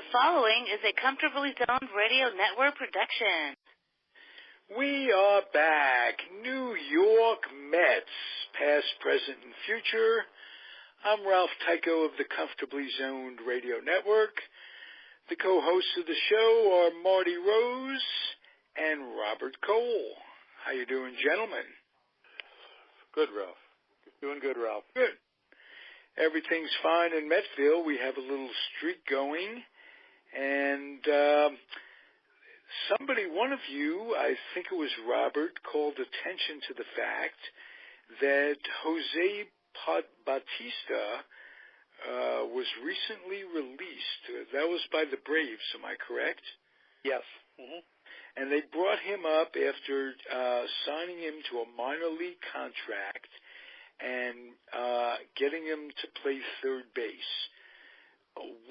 The following is a Comfortably Zoned Radio Network production. We are back. New York Mets, past, present, and future. I'm Ralph Tyko of the Comfortably Zoned Radio Network. The co-hosts of the show are Marty Rose and Robert Cole. How you doing, gentlemen? Good, Ralph. Doing good, Ralph. Good. Everything's fine in Metville. We have a little streak going. And one of you, I think it was Robert, called attention to the fact that Jose Bautista was recently released. That was by the Braves, am I correct? Yes. Mm-hmm. And they brought him up after signing him to a minor league contract and getting him to play third base.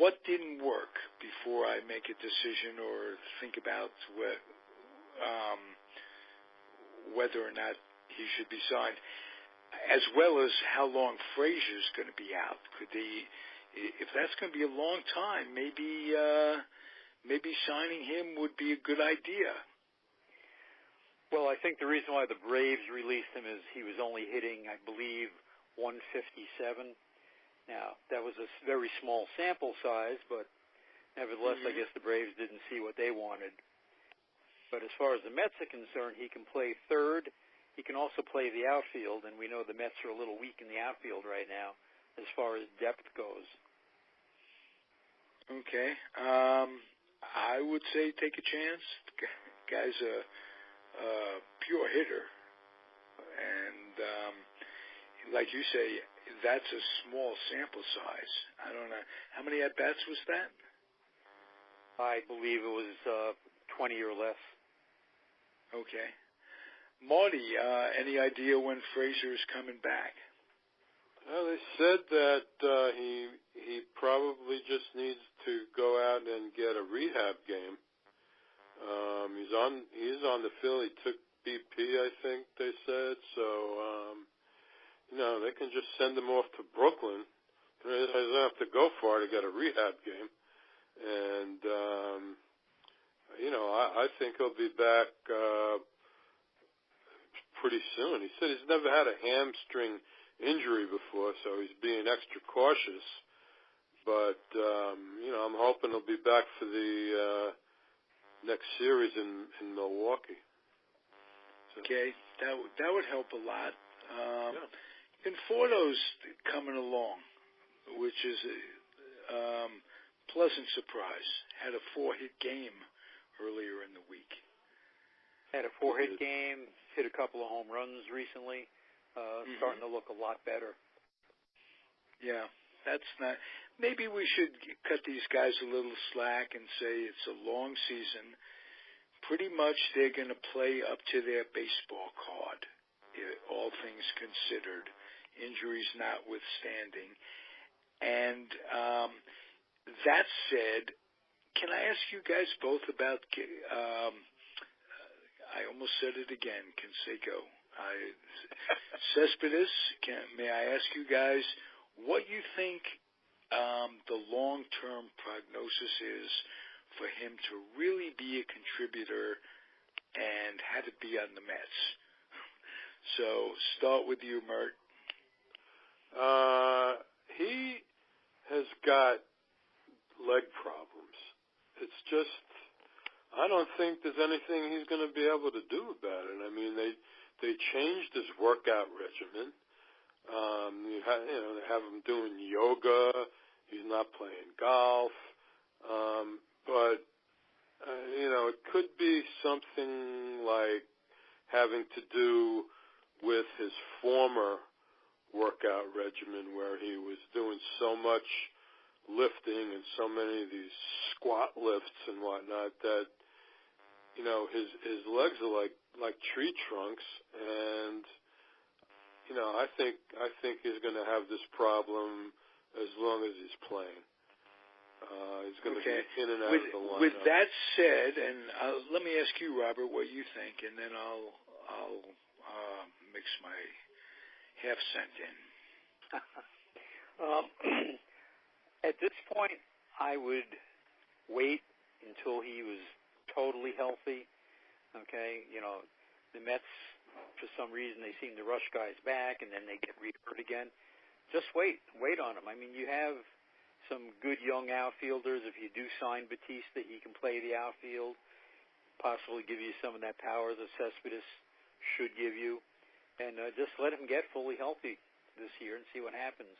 What didn't work before I make a decision or think about whether or not he should be signed, as well as how long Frazier's going to be out? If that's going to be a long time, maybe signing him would be a good idea. Well, I think the reason why the Braves released him is he was only hitting, I believe, 157. Now, that was a very small sample size, but nevertheless, I guess the Braves didn't see what they wanted. But as far as the Mets are concerned, he can play third. He can also play the outfield, and we know the Mets are a little weak in the outfield right now as far as depth goes. Okay. I would say take a chance. The guy's a pure hitter. And like you say, that's a small sample size. I don't know. How many at-bats was that? I believe it was 20 or less. Okay. Marty, any idea when Frazier's coming back? Well, they said that he probably just needs to go out and get a rehab game. He's on the field. He took BP, I think they said. So, they can just send him off to Brooklyn. He doesn't have to go far to get a rehab game. And, I think he'll be back pretty soon. He said he's never had a hamstring injury before, so he's being extra cautious. But, I'm hoping he'll be back for the next series in Milwaukee. So. Okay, that would help a lot. Conforto's coming along, which is a pleasant surprise. Had a 4-hit game earlier in the week. Had a 4-hit game, hit a couple of home runs recently, starting to look a lot better. Yeah, that's not. Maybe we should cut these guys a little slack and say it's a long season. Pretty much they're going to play up to their baseball card, all things considered, injuries notwithstanding. And that said, can I ask you guys both about, I almost said it again, Canseco. Cespedes, may I ask you guys what you think the long-term prognosis is for him to really be a contributor and had to be on the Mets? So start with you, Mert. He has got leg problems. It's just, I don't think there's anything he's going to be able to do about it. I mean, they changed his workout regimen. They have him doing yoga. He's not playing golf. But it could be something like having to do with his former workout regimen where he was doing so much lifting and so many of these squat lifts and whatnot that, his legs are like tree trunks. And, I think he's going to have this problem as long as he's playing. He's going to be in and out of the lineup. With that said, and let me ask you, Robert, what you think, and then I'll mix my half cent in. At this point, I would wait until he was totally healthy. Okay, the Mets, for some reason, they seem to rush guys back, and then they get re-hurt again. Just wait on him. I mean, you have some good young outfielders. If you do sign Batista, he can play the outfield, possibly give you some of that power that Cespedes should give you, and just let him get fully healthy this year and see what happens.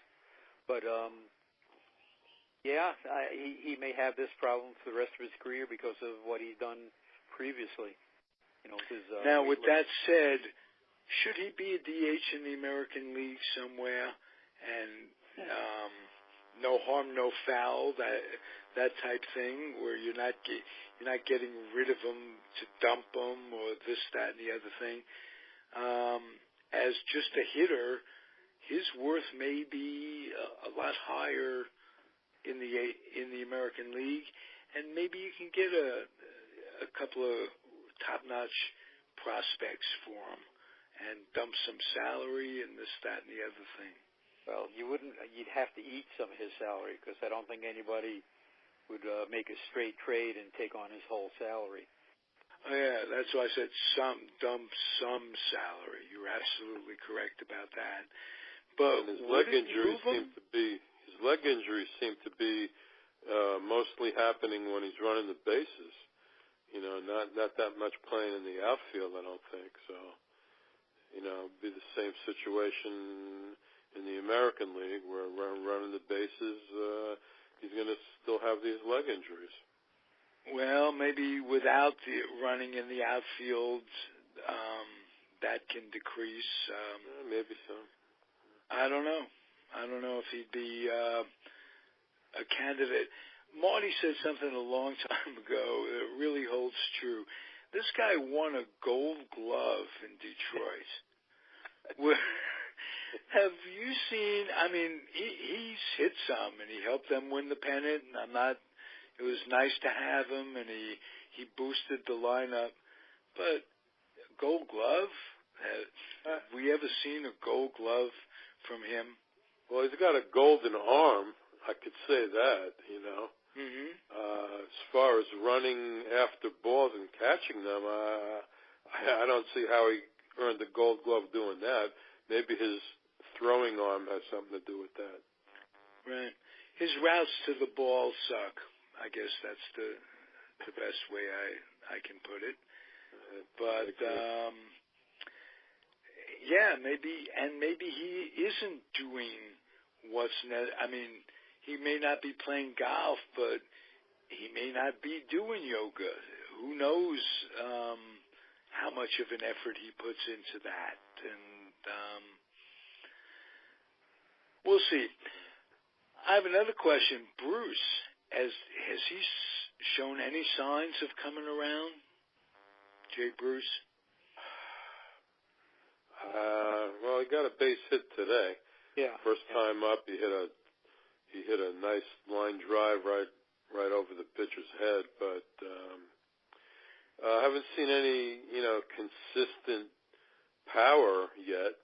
But he may have this problem for the rest of his career because of what he's done previously. Now, with that said, should he be a DH in the American League somewhere? And no harm, no foul, that type thing, where you're not getting rid of him to dump him or this, that, and the other thing. As just a hitter, his worth may be a lot higher in the American League, and maybe you can get a couple of top-notch prospects for him and dump some salary and this, that, and the other thing. Well, you'd have to eat some of his salary, because I don't think anybody would make a straight trade and take on his whole salary. Oh, yeah, that's why I said dump some salary. You're absolutely correct about that. But his leg injuries seem to be mostly happening when he's running the bases. Not that much playing in the outfield, I don't think. So, be the same situation in the American League where running the bases, he's going to still have these leg injuries. Well, maybe without the running in the outfield, that can decrease. Maybe so. I don't know. I don't know if he'd be a candidate. Marty said something a long time ago that really holds true. This guy won a Gold Glove in Detroit. Have you seen? I mean, he's hit some, and he helped them win the pennant. And it was nice to have him, and he boosted the lineup. But Gold Glove? Have we ever seen a Gold Glove from him? Well, he's got a golden arm. I could say that, Mm-hmm. As far as running after balls and catching them, I don't see how he earned the Gold Glove doing that. Maybe his throwing arm has something to do with that. Right. His routes to the ball suck. I guess that's the best way I can put it. But maybe he isn't doing what's I mean, he may not be playing golf, but he may not be doing yoga. Who knows how much of an effort he puts into that. And we'll see. I have another question. Bruce, has he shown any signs of coming around? Jay Bruce? Well, he got a base hit today. Yeah. First time up, he hit a nice line drive right over the pitcher's head, but I haven't seen any consistent power yet.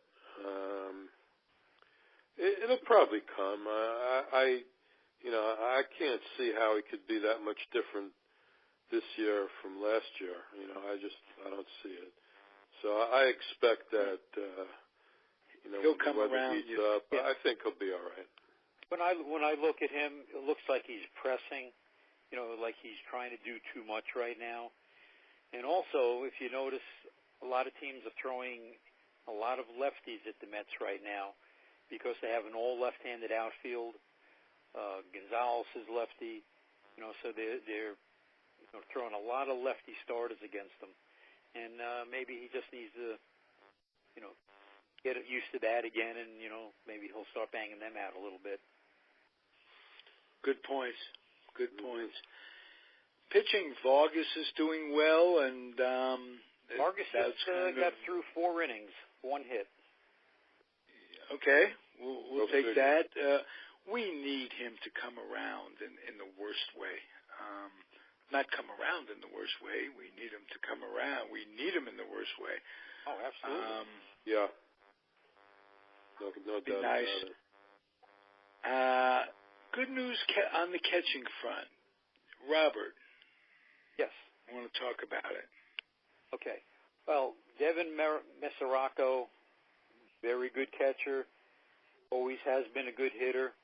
It'll probably come. I can't see how he could be that much different this year from last year. I don't see it. So I expect that he'll come around. Heats up, I think he'll be all right. When I look at him, it looks like he's pressing, like he's trying to do too much right now. And also, if you notice, a lot of teams are throwing a lot of lefties at the Mets right now because they have an all left-handed outfield. Gonzalez is lefty, so they're throwing a lot of lefty starters against them. And maybe he just needs to, get used to that again, and maybe he'll start banging them out a little bit. Good points. Good points. Pitching, Vargas is doing well, and Vargas got through 4 innings, 1 hit. Okay, we'll take that. We need him to come around in the worst way. Not come around in the worst way. We need him to come around. We need him in the worst way. Oh, absolutely. Yeah. No doubt nice. about it. Good news on the catching front. Robert. Yes. I want to talk about it. Okay. Well, Devin Mesoraco, very good catcher, always has been a good hitter,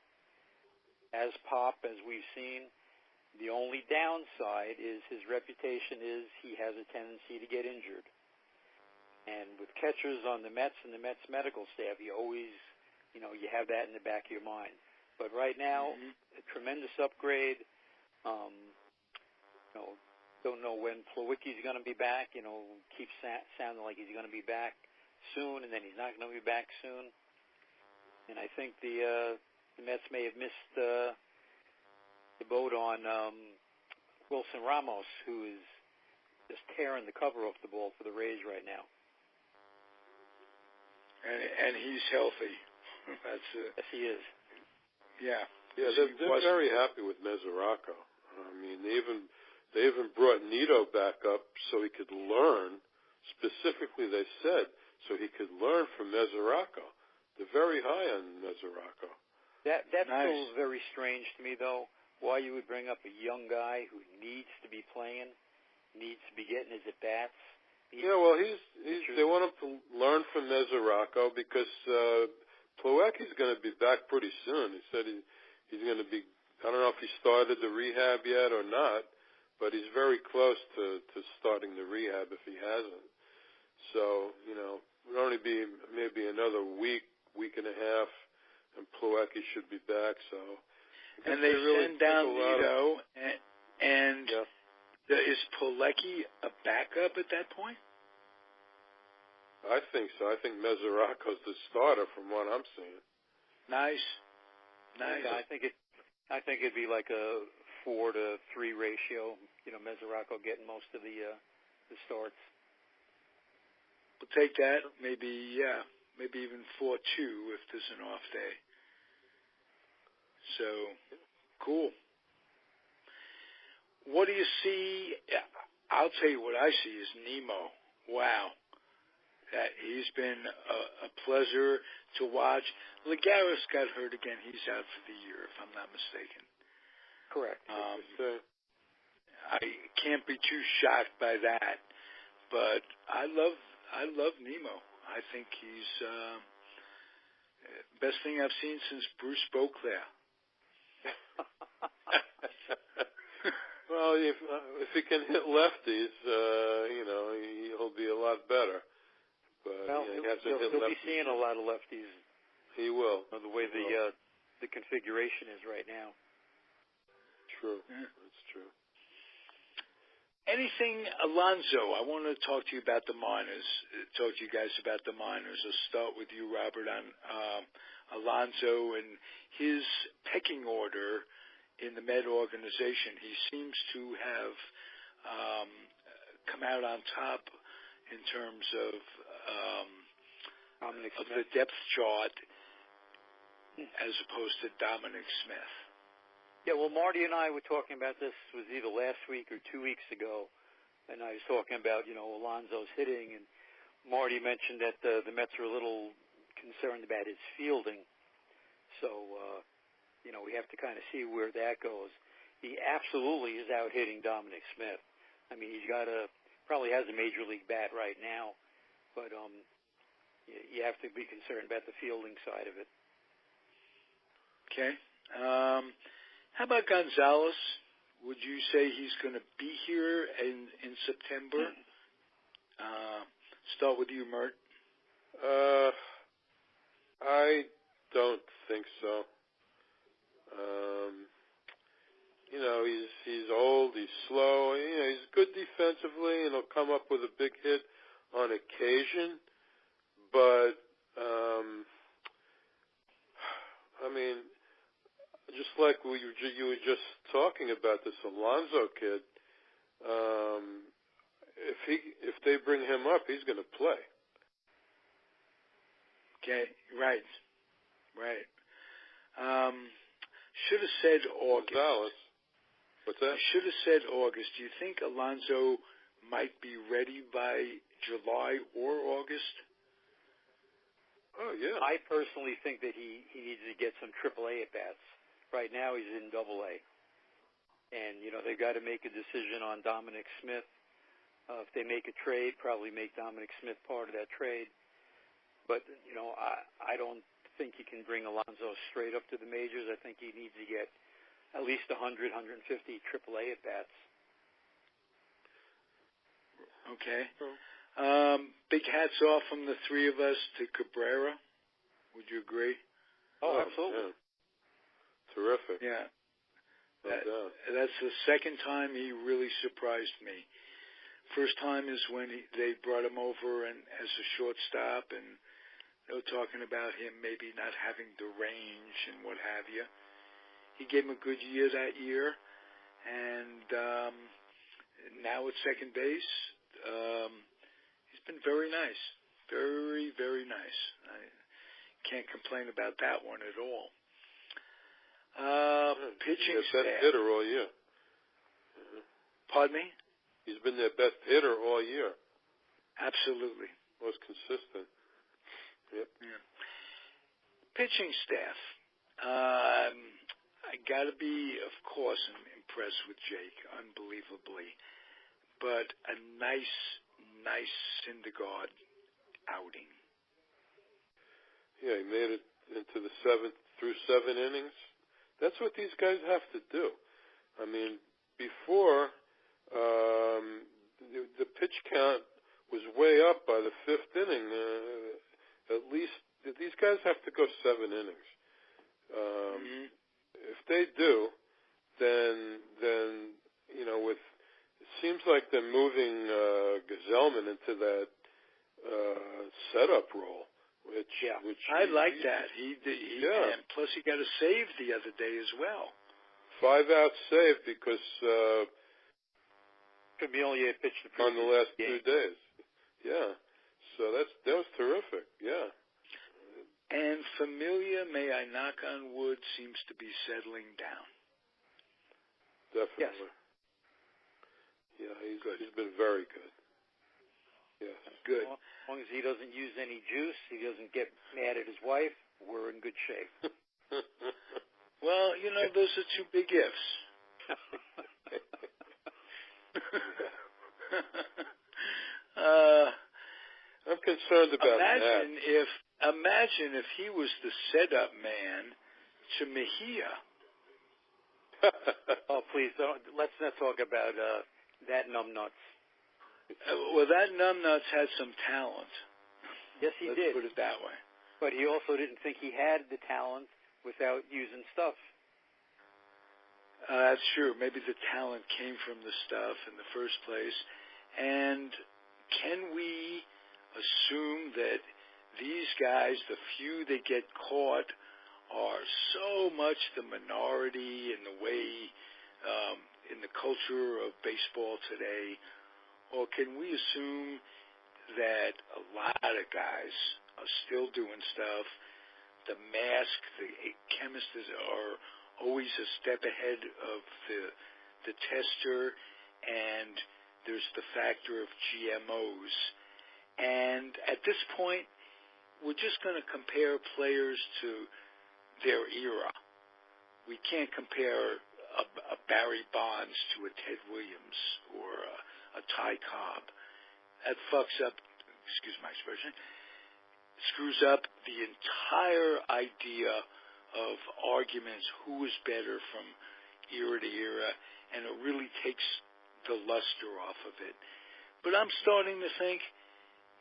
as pop, as we've seen. The only downside is his reputation is he has a tendency to get injured. And with catchers on the Mets and the Mets medical staff, you always, you have that in the back of your mind. But right now, a tremendous upgrade. Don't know when Plawecki's going to be back. Keeps sounding like he's going to be back soon, and then he's not going to be back soon. And I think the Mets may have missed the boat on Wilson Ramos, who is just tearing the cover off the ball for the Rays right now. And he's healthy. Yes, he is. Yeah. Yeah, they're very happy with Mesoraco. I mean, they even brought Nito back up so he could learn. Specifically, they said, so he could learn from Mesoraco. They're very high on Mesoraco. That's nice. Still very strange to me, though, why you would bring up a young guy who needs to be playing, needs to be getting his at-bats. Yeah, well, they want him to learn from Mesoraco because Plawecki's going to be back pretty soon. He said he's going to be, I don't know if he started the rehab yet or not, but he's very close to starting the rehab if he hasn't. So, it'll only be maybe another week and a half, and Plawecki should be back. So, and they really send down Nito, and yeah. Is Plawecki a backup at that point? I think so. I think Mesoraco's the starter from what I'm seeing. Nice. Yeah, I think it'd be like a 4-to-3 ratio. Mesoraco getting most of the starts. We'll take that. Maybe even 4-2 if there's an off day. So, cool. What do you see? I'll tell you what I see is Nemo. Wow. He's been a pleasure to watch. Lagares got hurt again. He's out for the year, if I'm not mistaken. Correct. I can't be too shocked by that, but I love Nemo. I think he's best thing I've seen since Bruce Beauclair. Well, if he can hit lefties, he'll be a lot better. But he'll be seeing a lot of lefties. He will. The way the configuration is right now. True. Yeah. That's true. Anything, Alonso, I want to talk to you about the minors, talk to you guys about the minors. I'll start with you, Robert, on Alonso and his pecking order in the Met organization. He seems to have come out on top in terms of the depth chart as opposed to Dominic Smith. Yeah, well, Marty and I were talking about this, was either last week or 2 weeks ago, and I was talking about, Alonso's hitting, and Marty mentioned that the Mets are a little concerned about his fielding. So, we have to kind of see where that goes. He absolutely is out hitting Dominic Smith. I mean, he's probably has a major league bat right now, but you have to be concerned about the fielding side of it. Okay. How about Gonzalez? Would you say he's going to be here in September? Start with you, Mert. I don't think so. He's old, he's slow, he's good defensively, and he'll come up with a big hit on occasion, but, just like you were just talking about this Alonso kid, if they bring him up, he's going to play. Okay, right. Should have said August. Gonzalez. What's that? I should have said August. Do you think Alonso might be ready by July or August? Oh, yeah. I personally think that he needs to get some AAA at-bats. Right now he's in AA. And, they've got to make a decision on Dominic Smith. If they make a trade, probably make Dominic Smith part of that trade. But, I don't think you can bring Alonso straight up to the majors. I think he needs to get at least 100, 150 AAA at-bats. Okay. Big hats off from the three of us to Cabrera. Would you agree? Oh, absolutely. Yeah. Terrific. Yeah. That's the second time he really surprised me. First time is when they brought him over and as a shortstop, and they were talking about him maybe not having the range and what have you. He gave him a good year that year, and now at second base, he's been very nice. Very, very nice. I can't complain about that one at all. Pitching staff. Best hitter all year. Pardon me? He's been their best hitter all year. Absolutely. Most consistent. Yep. Yeah. Pitching staff. I got to be, of course, impressed with Jake, unbelievably. But a nice Syndergaard outing. Yeah, he made it into the through 7 innings. That's what these guys have to do. I mean, before the pitch count was way up by the 5th inning. At least these guys have to go 7 innings. If they do, then with it seems like they're moving Gazelman into that setup role. Which I like that. He and plus he got a save the other day as well. 5-out save because Familia pitched on the last game. 2 days. Yeah, so that was terrific. Yeah. And Familia, may I knock on wood, seems to be settling down. Definitely. Yes. Yeah, he's been very good. Yes. Good. Well, as long as he doesn't use any juice, he doesn't get mad at his wife, we're in good shape. Well, those are 2 big ifs. I'm concerned about that. Imagine if he was the setup man to Mejia. Oh, please let's not talk about that numbnuts. Well, that numbnuts had some talent. Yes, he Let's did. put it that way. But he also didn't think he had the talent without using stuff. That's true. Maybe the talent came from the stuff in the first place. And can we assume that these guys, the few that get caught, are so much the minority in the way, in the culture of baseball today? Or can we assume that a lot of guys are still doing stuff? The mask, the chemists are always a step ahead of the tester, and there's the factor of GMOs. And at this point, we're just going to compare players to their era. We can't compare a Barry Bonds to a Ted Williams or a Ty Cobb. That fucks up, excuse my expression, screws up the entire idea of arguments, who is better from era to era, and it really takes the luster off of it. But I'm starting to think,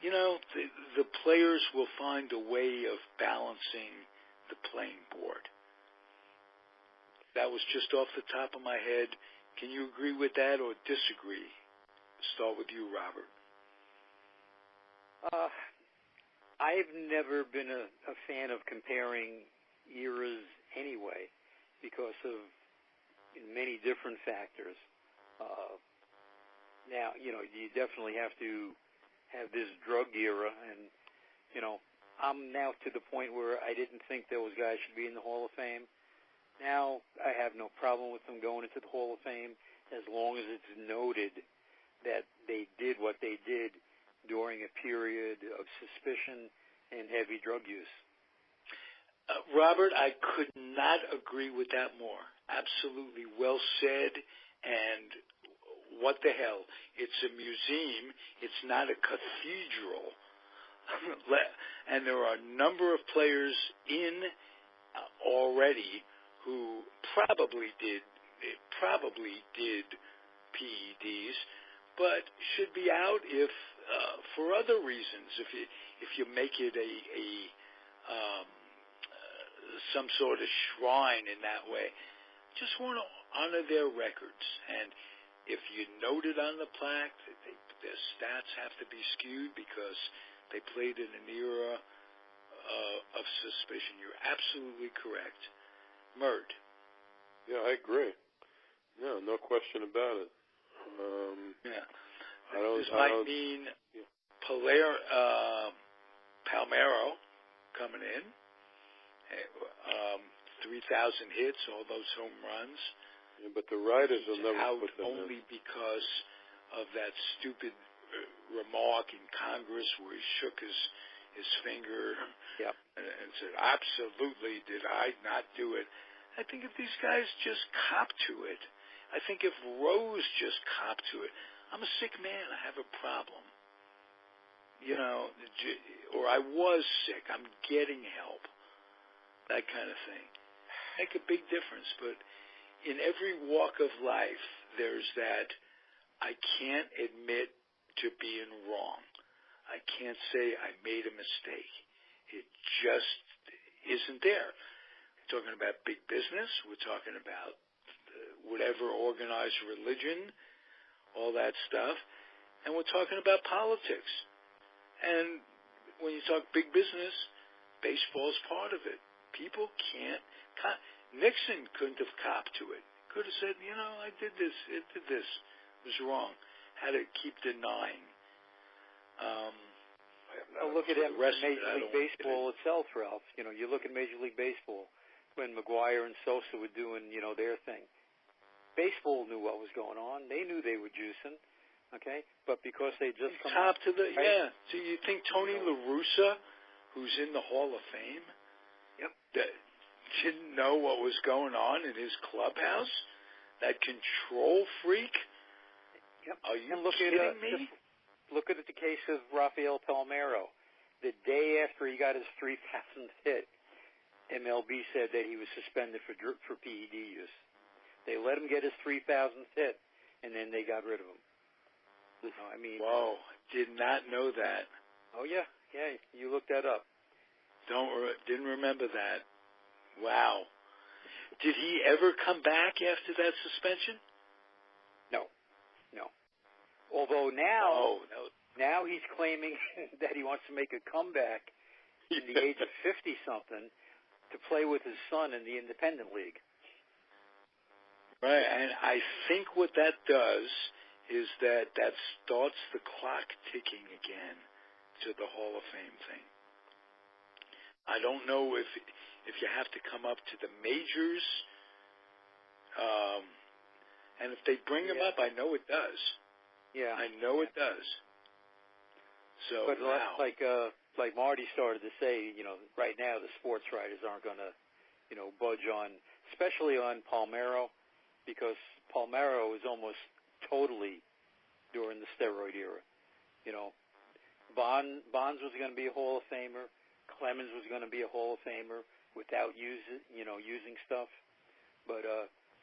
the players will find a way of balancing the playing board. That was just off the top of my head. Can you agree with that or disagree? Start with you, Robert. I've never been a fan of comparing eras anyway because of many different factors. Now, you definitely have to have this drug era, and, I'm now to the point where I didn't think those guys should be in the Hall of Fame. Now I have no problem with them going into the Hall of Fame as long as it's noted that they did what they did during a period of suspicion and heavy drug use. Robert, I could not agree with that more. absolutely well said, and what the hell? It's a museum. It's not a cathedral. And there are a number of players in already who probably did PEDs, but should be out if for other reasons. If you make it some sort of shrine in that way, just want to honor their records. And if you note it on the plaque, their stats have to be skewed because they played in an era of suspicion. You're absolutely correct. Mert. Yeah, I agree. No question about it. Yeah. This might mean Palmero coming in. 3,000 hits, all those home runs. Yeah, but the writers will never out put them only in. because of that stupid remark in Congress where he shook his finger and said, absolutely did I not do it. I think if these guys just cop to it, I think if Rose just copped to it, I'm a sick man, I have a problem. You know, or I was sick, I'm getting help. That kind of thing. Make a big difference, but in every walk of life, there's that I can't admit to being wrong. I can't say I made a mistake. It just isn't there. We're talking about big business. We're talking about whatever organized religion, all that stuff. And we're talking about politics. And when you talk big business, baseball's part of it. People can't. Nixon couldn't have copped to it. Could have said, I did this. It did this. It was wrong. Had to keep denying. Look at Major League Baseball itself, Ralph. You look at Major League Baseball when McGuire and Sosa were doing, their thing. Baseball knew what was going on. They knew they were juicing, okay? But because they just come top to the Do you think Tony La Russa, who's in the Hall of Fame, didn't know what was going on in his clubhouse? That control freak? Yep. Are you kidding me? Look at the case of Rafael Palmeiro. The day after he got his 3,000th hit, MLB said that he was suspended for PED use. They let him get his 3,000th hit, and then they got rid of him. Whoa, did not know that. Oh yeah, you looked that up. Didn't remember that. Wow. Did he ever come back after that suspension? No. Although now he's claiming that he wants to make a comeback in the age of 50-something to play with his son in the Independent League. Right, and I think what that does is that starts the clock ticking again to the Hall of Fame thing. I don't know if you have to come up to the majors, and if they bring him up, I know it does. Yeah, I know it does. So, but like Marty started to say, right now the sports writers aren't going to, budge on, especially on Palmeiro, because Palmeiro is almost totally during the steroid era. Bonds was going to be a Hall of Famer. Clemens was going to be a Hall of Famer without using stuff. But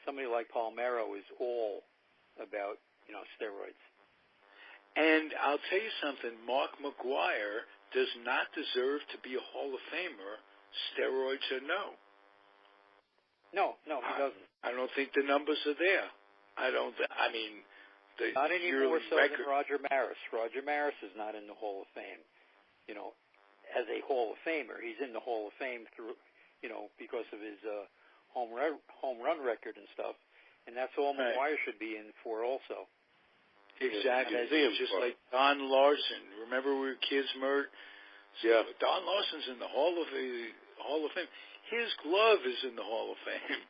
somebody like Palmeiro is all about, steroids. And I'll tell you something, Mark McGuire does not deserve to be a Hall of Famer, steroids or no. No, he doesn't. I don't think the numbers are there. Not any more so than Roger Maris. Roger Maris is not in the Hall of Fame. As a Hall of Famer, he's in the Hall of Fame through, because of his home run record and stuff. And that's all McGuire should be in for also. Exactly. Just like Don Larson. Remember we were kids, Mert? Yeah. Don Larson's in the Hall of Fame. His glove is in the Hall of Fame.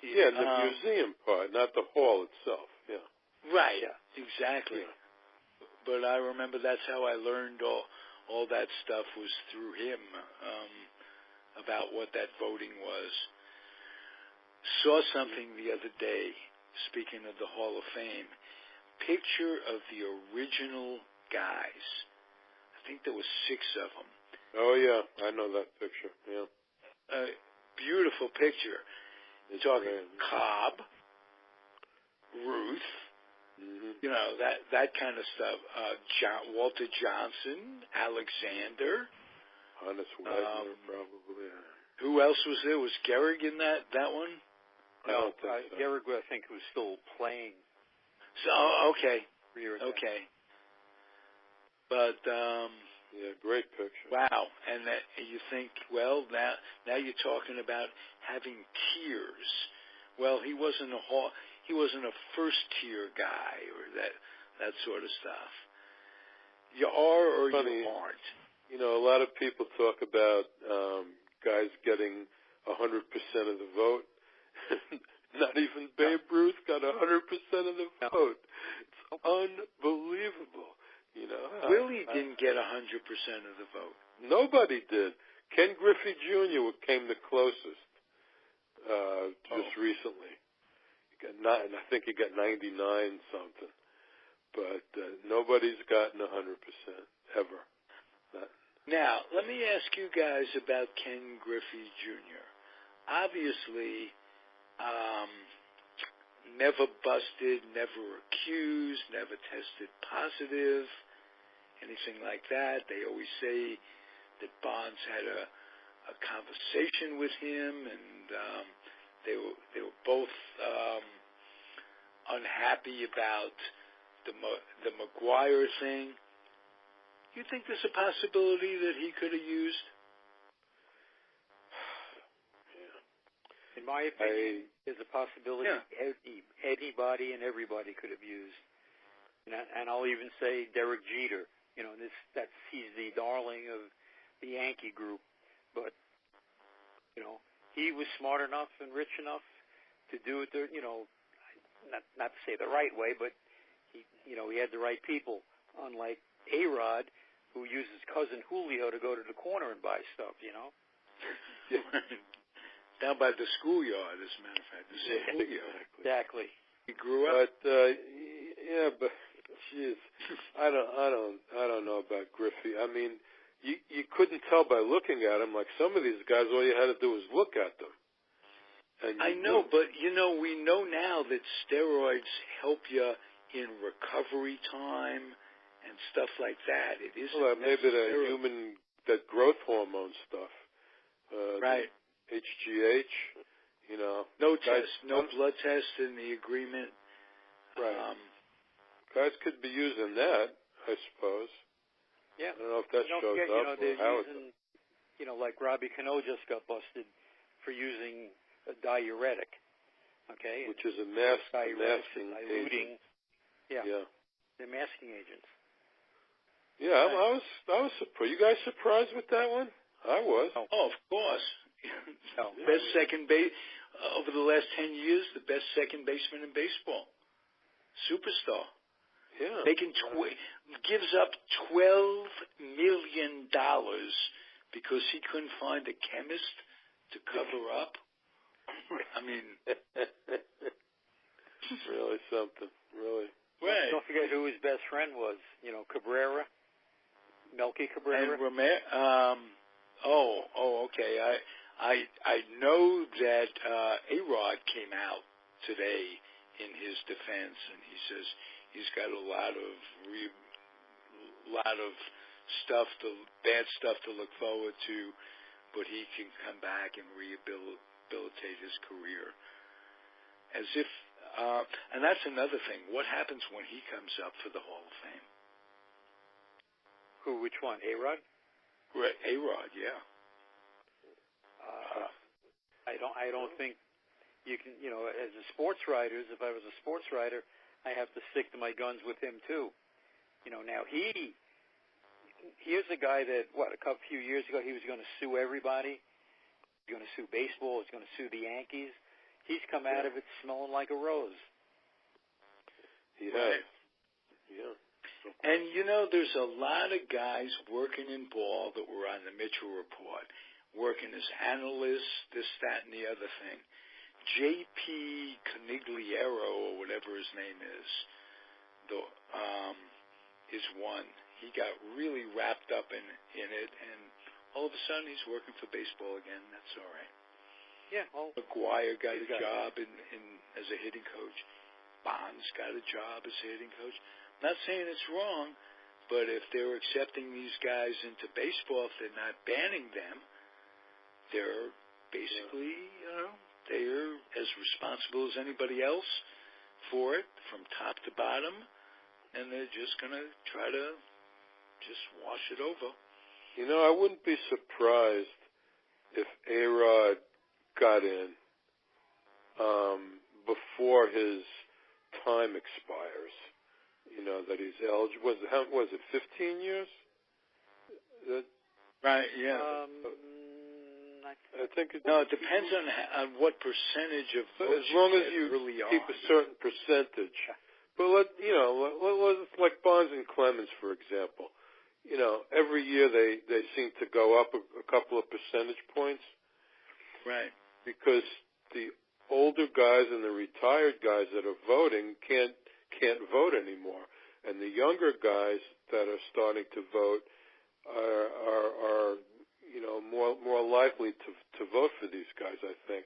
Yeah, the museum part, not the hall itself. Yeah. Right. Yeah. Exactly. Yeah. But I remember that's how I learned all that stuff was through him, about what that voting was. saw something the other day, speaking of the Hall of Fame, picture of the original guys. I think there were 6 of them. Oh, yeah. I know that picture. Yeah. Beautiful picture. It's talking great. Cobb, Ruth, that kind of stuff. Walter Johnson, Alexander. Hannes Wagner, probably. Who else was there? Was Gehrig in that one? No, Gehrig, I think, was still playing. So, okay. Okay. But, yeah, great picture. Wow. And you think, well, now you're talking about having tiers. Well, he wasn't a first-tier guy or that sort of stuff. You are or Funny, you aren't. A lot of people talk about guys getting 100% of the vote. Not even Babe Ruth got 100% of the vote. It's unbelievable. Willie didn't get 100% of the vote. Nobody did. Ken Griffey Jr. came the closest just recently. I think he got 99 something. But nobody's gotten 100% ever. Now, let me ask you guys about Ken Griffey Jr. Obviously, never busted, never accused, never tested positive, anything like that. They always say that Bonds had a conversation with him, and they were both unhappy about the McGuire thing. Do you think there's a possibility that he could have used? In my opinion, there's a possibility anybody and everybody could have used. And I'll even say Derek Jeter. He's the darling of the Yankee group. But, he was smart enough and rich enough to do it, not to say the right way, but he had the right people. Unlike A-Rod, who uses cousin Julio to go to the corner and buy stuff, Down by the schoolyard, as a matter of fact. Exactly. He grew up. But geez, I don't know about Griffey. I mean, you couldn't tell by looking at him. Like some of these guys, all you had to do was look at them. And I know, but we know now that steroids help you in recovery time and stuff like that. It isn't maybe that growth hormone stuff. Right. HGH, No test, no blood test in the agreement. Right. Guys could be using that, I suppose. Yeah. I don't know if that shows up or how it's... like Robbie Cano just got busted for using a diuretic, okay? Which is a masking agent. Yeah. They're masking agents. Yeah, I was surprised. You guys surprised with that one? I was. Oh, of course. Best second base over the last 10 years, the best second baseman in baseball. Superstar. Yeah. Gives up $12 million because he couldn't find a chemist to cover up. I mean, really something. Really. Right. Don't forget who his best friend was. Cabrera, Melky Cabrera. And okay. I know that A-Rod came out today in his defense, and he says he's got a lot of bad stuff to look forward to, but he can come back and rehabilitate his career. As if, and that's another thing. What happens when he comes up for the Hall of Fame? Who? Which one? A-Rod? A-Rod, yeah. I don't think you can. As a sports writer, if I was a sports writer, I have to stick to my guns with him too. Now here's a guy that a few years ago he was going to sue everybody. He's going to sue baseball. He's going to sue the Yankees. He's come out of it smelling like a rose. He has. Yeah. And there's a lot of guys working in ball that were on the Mitchell Report, working as analysts, this, that, and the other thing. J.P. Conigliaro, or whatever his name is, is one. He got really wrapped up in it, and all of a sudden he's working for baseball again. That's all right. Yeah. Well, McGuire got a job as a hitting coach. Bonds got a job as a hitting coach. Not saying it's wrong, but if they're accepting these guys into baseball, if they're not banning them, they're basically, they're as responsible as anybody else for it from top to bottom, and they're just going to try to just wash it over. I wouldn't be surprised if A-Rod got in before his time expires. That he's eligible. Was it 15 years? Right, yeah. I think it depends on what percentage of votes. As long as you keep a certain percentage. But let's like Bonds and Clemens, for example. Every year they seem to go up a couple of percentage points. Right. Because the older guys and the retired guys that are voting can't vote anymore, and the younger guys that are starting to vote are more likely to vote for these guys, I think.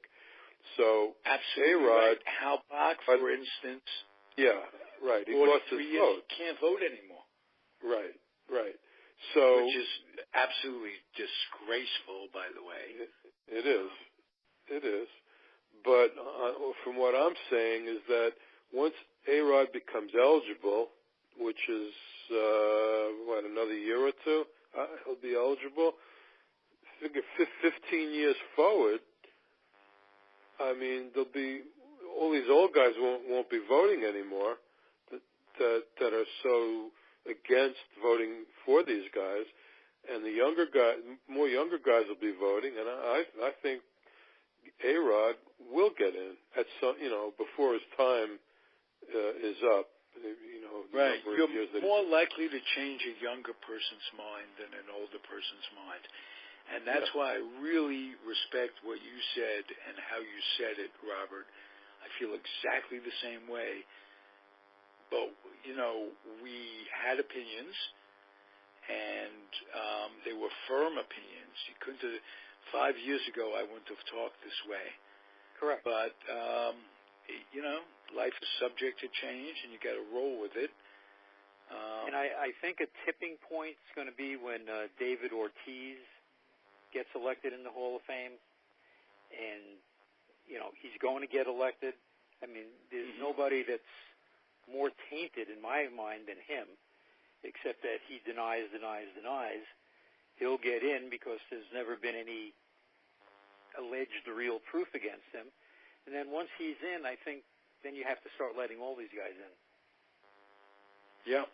So absolutely A-Rod, right. Hal Bach, for instance. Yeah, right. He lost his vote. He can't vote anymore. Right. So, which is absolutely disgraceful, by the way. It is. But from what I'm saying is that once A-Rod becomes eligible, which is, another year or two, he'll be eligible. Figure 15 years forward, there'll be, all these old guys won't be voting anymore that are so against voting for these guys, and more younger guys will be voting, and I think A-Rod will get in at some, before his time is up. Right. You're more likely to change a younger person's mind than an older person's mind. And that's why I really respect what you said and how you said it, Robert. I feel exactly the same way. But, we had opinions, and they were firm opinions. You couldn't have, 5 years ago, I wouldn't have talked this way. Correct. But, life is subject to change, and you got to roll with it. And I think a tipping point is going to be when David Ortiz gets elected in the Hall of Fame, and he's going to get elected. There's nobody that's more tainted in my mind than him, except that he denies. He'll get in because there's never been any alleged real proof against him. And then once he's in, I think then you have to start letting all these guys in. Yeah.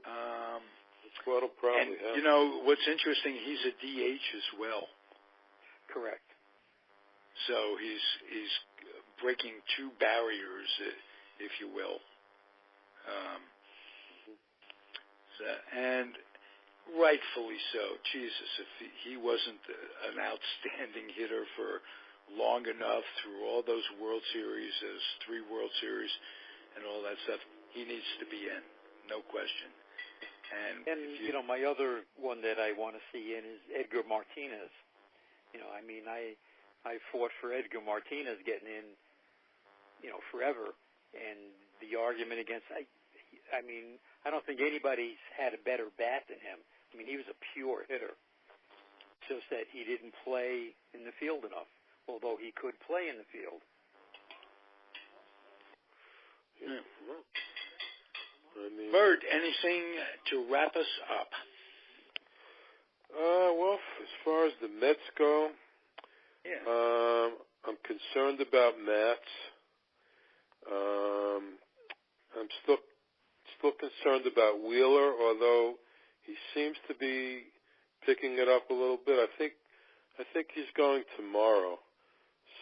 That's what'll probably happen. What's interesting, he's a DH as well. Correct. So he's breaking two barriers, if you will. And rightfully so. Jesus, if he wasn't an outstanding hitter for long enough through all those World Series, those 3 World Series, and all that stuff, he needs to be in, no question. And my other one that I want to see in is Edgar Martinez. I fought for Edgar Martinez getting in, forever, and the argument against, I don't think anybody's had a better bat than him. He was a pure hitter. It's just that he didn't play in the field enough, although he could play in the field. Yeah. Bert, anything to wrap us up? Well, as far as the Mets go, I'm concerned about Mats. I'm still concerned about Wheeler, although he seems to be picking it up a little bit. I think he's going tomorrow,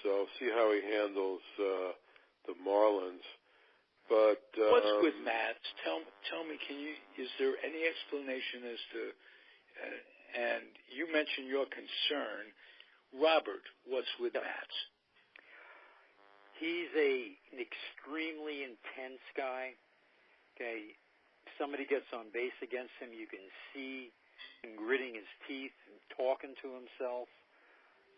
so see how he handles the Marlins. But what's with Mats? Tell me, is there any explanation as to? And you mentioned your concern, Robert. What's with Mats? He's an extremely intense guy. Okay, if somebody gets on base against him, you can see him gritting his teeth and talking to himself.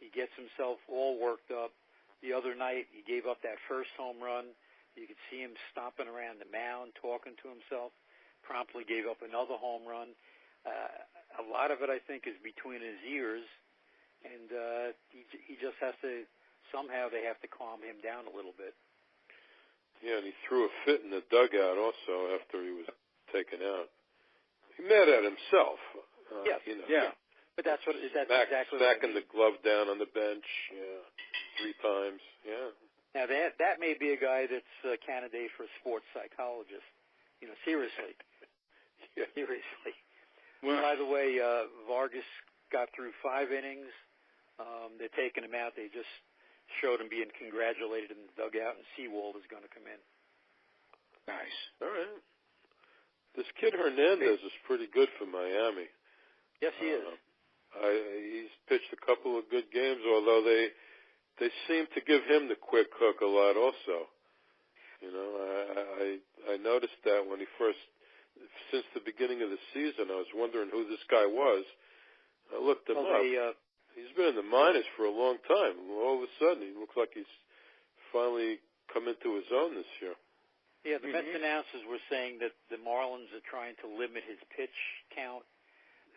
He gets himself all worked up. The other night, he gave up that first home run. You could see him stomping around the mound, talking to himself. Promptly gave up another home run. A lot of it, I think, is between his ears, and he just has to, somehow they have to calm him down a little bit. Yeah, and he threw a fit in the dugout also after he was taken out. He mad at himself. Yeah. You know, yeah. But that's exactly smacking the glove down on the bench, 3 times, Now that may be a guy that's a candidate for a sports psychologist. Seriously. Yeah. Seriously. Well, By the way, Vargas got through 5 innings. They're taking him out. They just showed him being congratulated in the dugout, and Seawald is going to come in. nice. All right. This kid Hernandez is pretty good for Miami. Yes, he is. He's pitched a couple of good games, although they seem to give him the quick hook a lot also. I noticed that when he first, since the beginning of the season, I was wondering who this guy was. I looked him up. He's been in the minors for a long time. All of a sudden, he looks like he's finally come into his own this year. Yeah, the Mets announcers were saying that the Marlins are trying to limit his pitch count,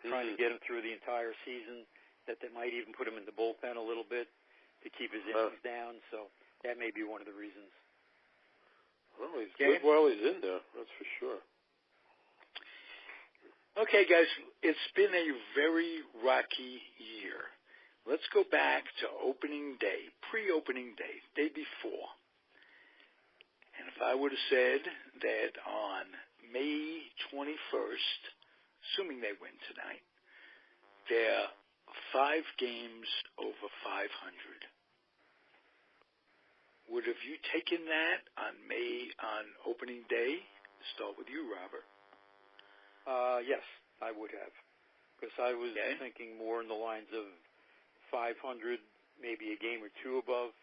trying to get him through the entire season, that they might even put him in the bullpen a little bit to keep his innings down. So that may be one of the reasons. Well, he's good while he's in there, that's for sure. Okay, guys, it's been a very rocky year. Let's go back to opening day, pre-opening day, day before. And if I would have said that on May 21st, assuming they win tonight, they're 5 games over 500. Would have you taken that on opening day? Start with you, Robert. Yes, I would have, because I was thinking more in the lines of 500, maybe a game or 2 above.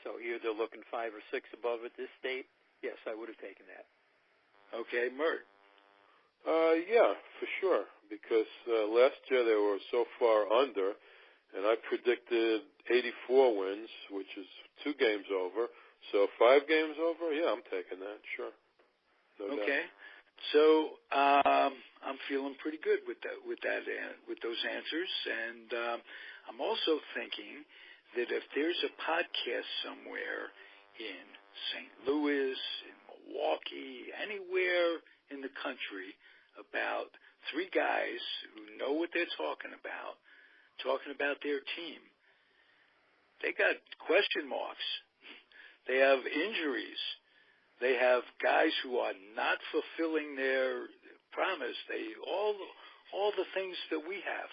So here they're looking 5 or 6 above at this date. Yes, I would have taken that. Okay, Mert. Yeah, for sure, because last year they were so far under, and I predicted 84 wins, which is 2 games over. So 5 games over, yeah, I'm taking that, sure. No doubt. So I'm feeling pretty good with those answers, and I'm also thinking that if there's a podcast somewhere in St. Louis, in Milwaukee, anywhere in the country about 3 guys who know what they're talking about their team, they got question marks. They have injuries. They have guys who are not fulfilling their promise. All the things that we have.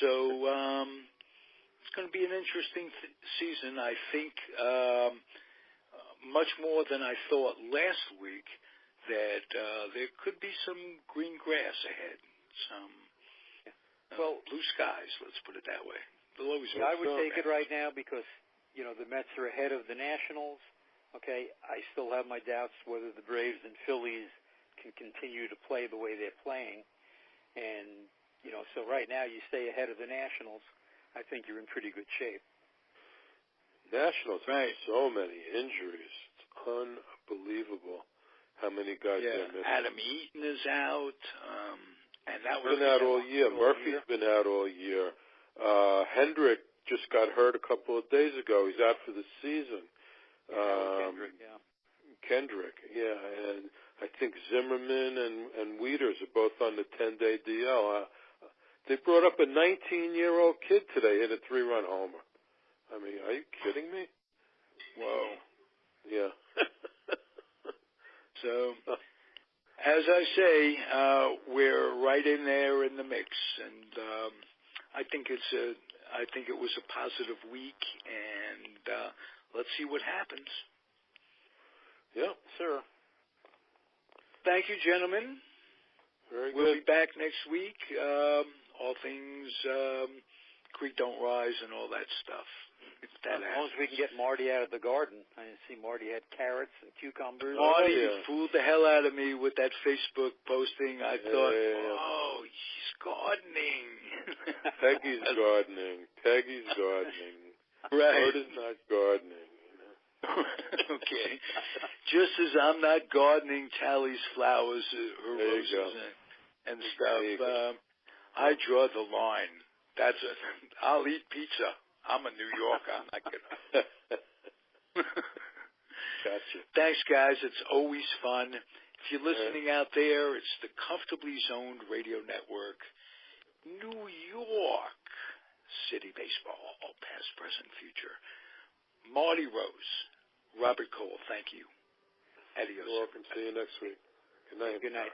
So it's going to be an interesting season. I think much more than I thought last week that there could be some green grass ahead, some blue skies. Let's put it that way. I would take it right now because the Mets are ahead of the Nationals. Okay, I still have my doubts whether the Braves and Phillies can continue to play the way they're playing. And, so right now you stay ahead of the Nationals. I think you're in pretty good shape. Nationals, right. So many injuries. It's unbelievable how many guys they're missing. Adam Eaton is out. And that was been out all year. Murphy's been out all year. Hendrick just got hurt a couple of days ago. He's out for the season. Kendrick, and I think Zimmerman and Wieters are both on the 10-day DL. They brought up a 19-year-old kid today, hit a 3-run homer. I mean, are you kidding me? Whoa. Yeah. So, as I say, we're right in there in the mix, and I think it was a positive week, and let's see what happens. Yeah, sure. Thank you, gentlemen. Very good. We'll be back next week. All things creek don't rise and all that stuff. that as long as we can get Marty out of the garden. I see Marty had carrots and cucumbers. Marty, you fooled the hell out of me with that Facebook posting. I thought, oh, he's gardening. Peggy's gardening. Peggy's gardening. Right. Marty's not gardening. Okay. Just as I'm not gardening Talie's flowers, her roses and stuff, I draw the line. That's it. I'll eat pizza. I'm a New Yorker. I'm not gonna. Gotcha. Thanks, guys. It's always fun. If you're listening out there, it's the Comfortably Zoned Radio Network, New York City Baseball, past, present, future. Marty Rose, Robert Cole, thank you. Adios. You're welcome. See you next week. Good night. Good night.